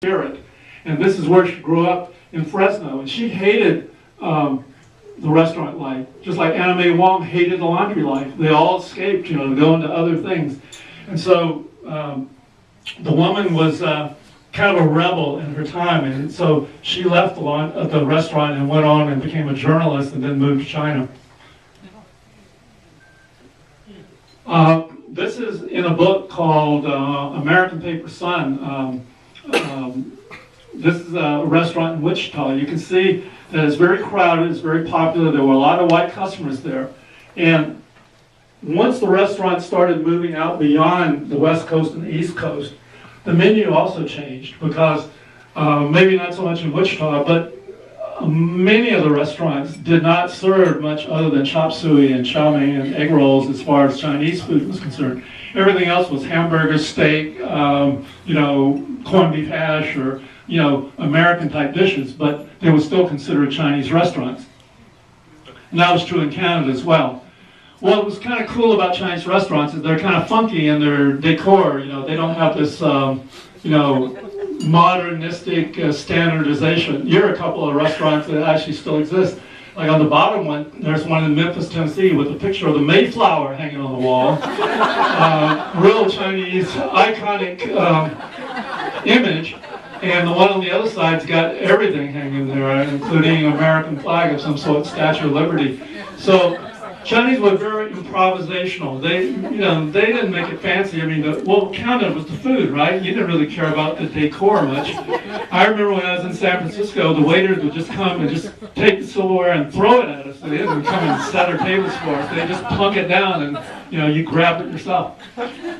spirit. And this is where she grew up in Fresno. And she hated the restaurant life, just like Anna Mae Wong hated the laundry life. They all escaped, to go into other things. And so the woman was kind of a rebel in her time, and so she left the restaurant and went on and became a journalist and then moved to China. This is in a book called American Paper Sun. This is a restaurant in Wichita. You can see that it's very crowded, it's very popular. There were a lot of white customers there. And once the restaurant started moving out beyond the West Coast and the East Coast, the menu also changed because maybe not so much in Wichita, but many of the restaurants did not serve much other than chop suey and chow mein and egg rolls as far as Chinese food was concerned. Everything else was hamburger, steak, corned beef hash, or American type dishes, but they were still considered Chinese restaurants. And that was true in Canada as well. What was kind of cool about Chinese restaurants is they're kind of funky in their decor. They don't have this, modernistic standardization. Here are a couple of restaurants that actually still exist. Like on the bottom one, there's one in Memphis, Tennessee, with a picture of the Mayflower hanging on the wall. Real Chinese, iconic image. And the one on the other side's got everything hanging there, including an American flag of some sort, Statue of Liberty. So Chinese were very improvisational. They didn't make it fancy. What counted was the food, right? You didn't really care about the decor much. I remember when I was in San Francisco, the waiters would just come and just take the silverware and throw it at us. They didn't come and set our tables for us. They just plunk it down and, you grab it yourself,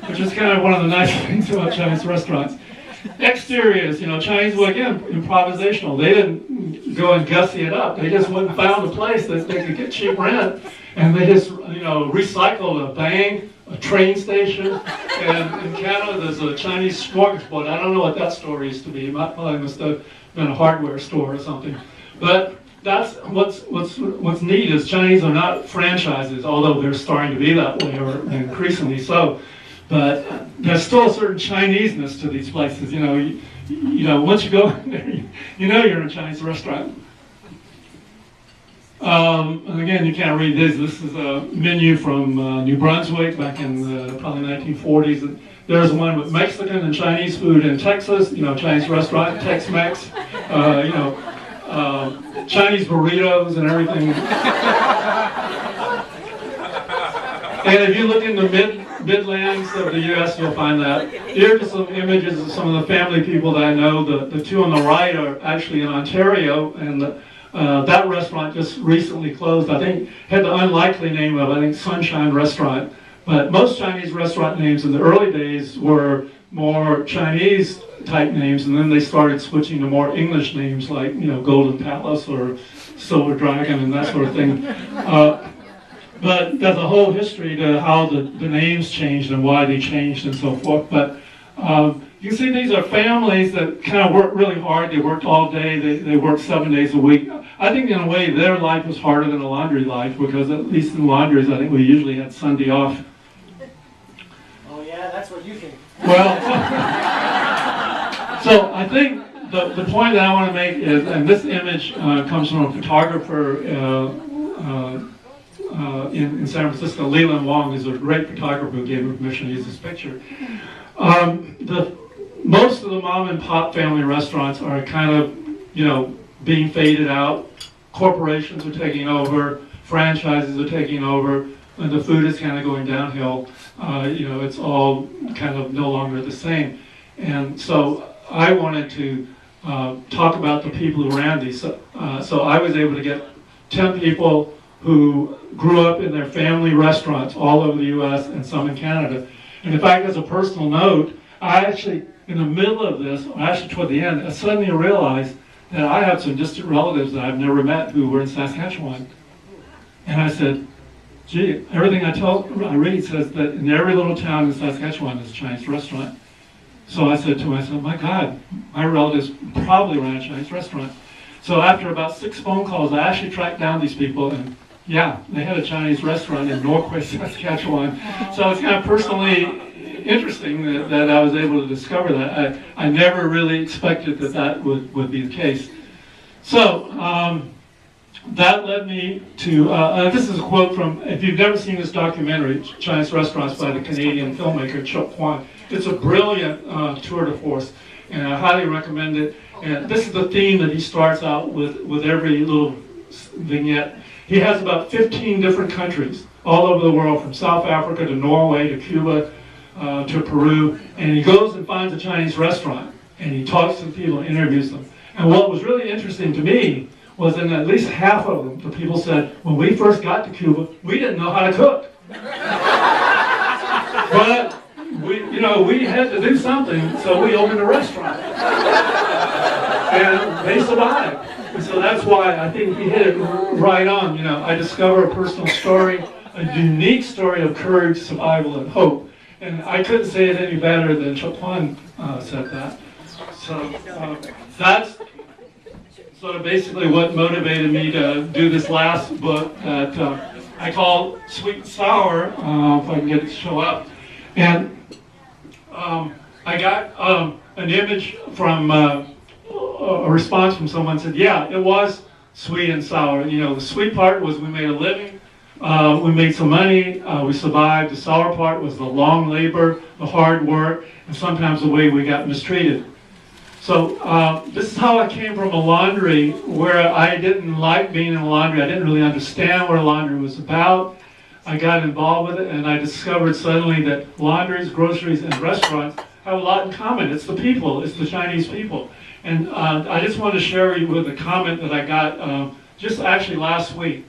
which is kind of one of the nice things about Chinese restaurants. Exteriors, Chinese were, again, improvisational. They didn't go and gussy it up. They just went and found a place that they could get cheap rent, and they just, recycled a bank, a train station, and in Canada there's a Chinese smorgasbord. I don't know what that store used to be. It probably must have been a hardware store or something. But that's what's neat is Chinese are not franchises, although they're starting to be that way, or increasingly so. But there's still a certain Chineseness to these places. Once you go in there, you're in a Chinese restaurant. And again, you can't read this. This is a menu from New Brunswick back in probably 1940s. And there's one with Mexican and Chinese food in Texas. Chinese restaurant, Tex-Mex. Chinese burritos and everything. And if you look in the Midlands of the U.S., you'll find that. Here are just some images of some of the family people that I know. The two on the right are actually in Ontario, and that restaurant just recently closed. I think had the unlikely name of, Sunshine Restaurant. But most Chinese restaurant names in the early days were more Chinese type names, and then they started switching to more English names like, Golden Palace or Silver Dragon and that sort of thing. But there's a whole history to how the names changed and why they changed and so forth. But you can see these are families that kind of worked really hard. They worked all day. They worked 7 days a week. I think in a way their life was harder than the laundry life, because at least in laundries I think we usually had Sunday off. Oh yeah, that's what you think. Well, so I think the point that I want to make is, and this image comes from a photographer in San Francisco. Leland Wong is a great photographer who gave me permission to use this picture. Most of the mom and pop family restaurants are kind of, being faded out. Corporations are taking over, franchises are taking over, and the food is kind of going downhill. It's all kind of no longer the same. And so I wanted to talk about the people who ran these. So I was able to get 10 people who grew up in their family restaurants all over the U.S. and some in Canada. And in fact, as a personal note, I actually, in the middle of this, or actually toward the end, I suddenly realized that I have some distant relatives that I've never met who were in Saskatchewan. And I said, gee, everything I read says that in every little town in Saskatchewan is a Chinese restaurant. So I said to myself, my God, my relatives probably ran a Chinese restaurant. So after about 6 phone calls, I actually tracked down these people, and yeah, they had a Chinese restaurant in Norquest, Saskatchewan. So I was kind of personally interesting that I was able to discover that. I never really expected that would be the case. So that led me to, this is a quote from, if you've never seen this documentary, Chinese Restaurants by the Canadian filmmaker Chuck. It's a brilliant tour de force, and I highly recommend it. And this is the theme that he starts out with every little vignette. He has about 15 different countries all over the world, from South Africa to Norway to Cuba to Peru, and he goes and finds a Chinese restaurant, and he talks to the people and interviews them. And what was really interesting to me was in at least half of them, the people said, when we first got to Cuba, we didn't know how to cook. But we had to do something, so we opened a restaurant. And they survived. And so that's why I think he hit it right on. I discover a personal story, a unique story of courage, survival, and hope. And I couldn't say it any better than Chopin said that. So that's sort of basically what motivated me to do this last book that I call Sweet and Sour, if I can get it to show up. And I got an image from a response from someone said, yeah, it was sweet and sour. The sweet part was we made a living, we made some money, we survived. The sour part was the long labor, the hard work, and sometimes the way we got mistreated. So this is how I came from a laundry where I didn't like being in a laundry. I didn't really understand what a laundry was about. I got involved with it, and I discovered suddenly that laundries, groceries, and restaurants have a lot in common. It's the people. It's the Chinese people. And I just want to share with a comment that I got just actually last week.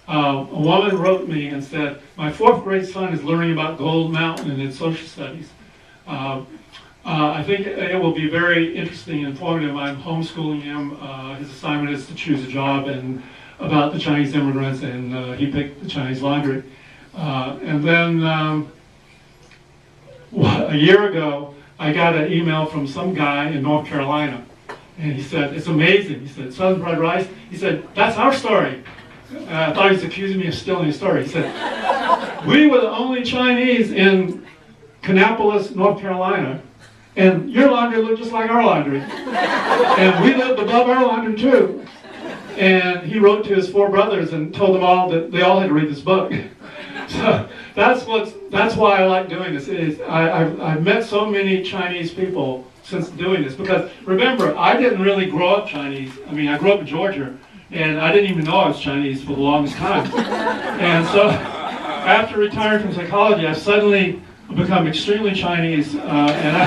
A woman wrote me and said, my 4th grade son is learning about Gold Mountain in social studies. I think it will be very interesting and informative. I'm homeschooling him. His assignment is to choose a job and about the Chinese immigrants, and he picked the Chinese laundry. And then a year ago, I got an email from some guy in North Carolina. And he said, it's amazing. He said, Southern Fried Rice. He said, that's our story. I thought he was accusing me of stealing his story. He said, we were the only Chinese in Kannapolis, North Carolina, and your laundry looked just like our laundry. And we lived above our laundry too. And he wrote to his 4 brothers and told them all that they all had to read this book. So that's why I like doing this. I've met so many Chinese people since doing this, because remember, I didn't really grow up Chinese. I mean, I grew up in Georgia, and I didn't even know I was Chinese for the longest time. And so after retiring from psychology, I've suddenly become extremely Chinese, and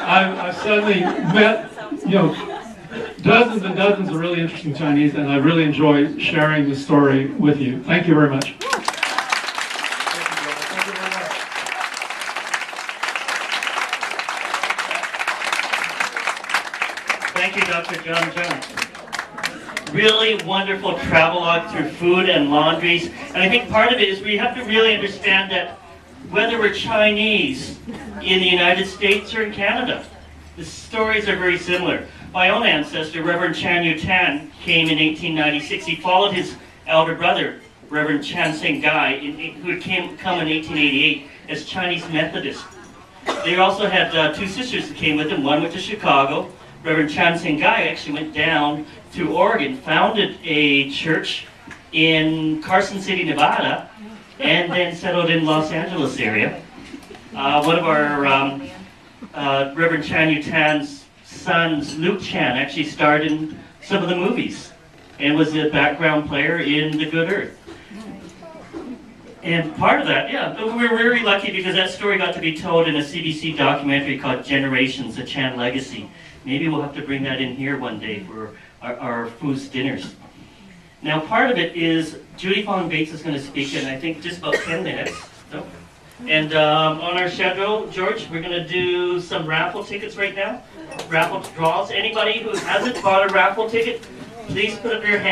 I've suddenly met, dozens and dozens of really interesting Chinese, and I really enjoy sharing this story with you. Thank you very much. Thank you, Dr. Jung. Really wonderful travelogue through food and laundries. And I think part of it is we have to really understand that whether we're Chinese in the United States or in Canada, the stories are very similar. My own ancestor, Reverend Chan Yu Tan, came in 1896. He followed his elder brother, Reverend Chan Seng Gai, who had come in 1888 as Chinese Methodist. They also had 2 sisters that came with them. One went to Chicago. Reverend Chan Seng Gai actually went down to Oregon, founded a church in Carson City, Nevada, and then settled in Los Angeles area. One of our Reverend Chan Yu Tan's sons, Luke Chan, actually starred in some of the movies and was a background player in The Good Earth. And part of that, yeah, we're very lucky because that story got to be told in a CBC documentary called Generations, A Chan Legacy. Maybe we'll have to bring that in here one day for our food's dinners. Now, part of it is Judy Fong Bates is going to speak in, I think, just about 10 minutes. No? And on our schedule, George, we're going to do some raffle tickets right now. Raffle draws. Anybody who hasn't bought a raffle ticket, please put up your hand.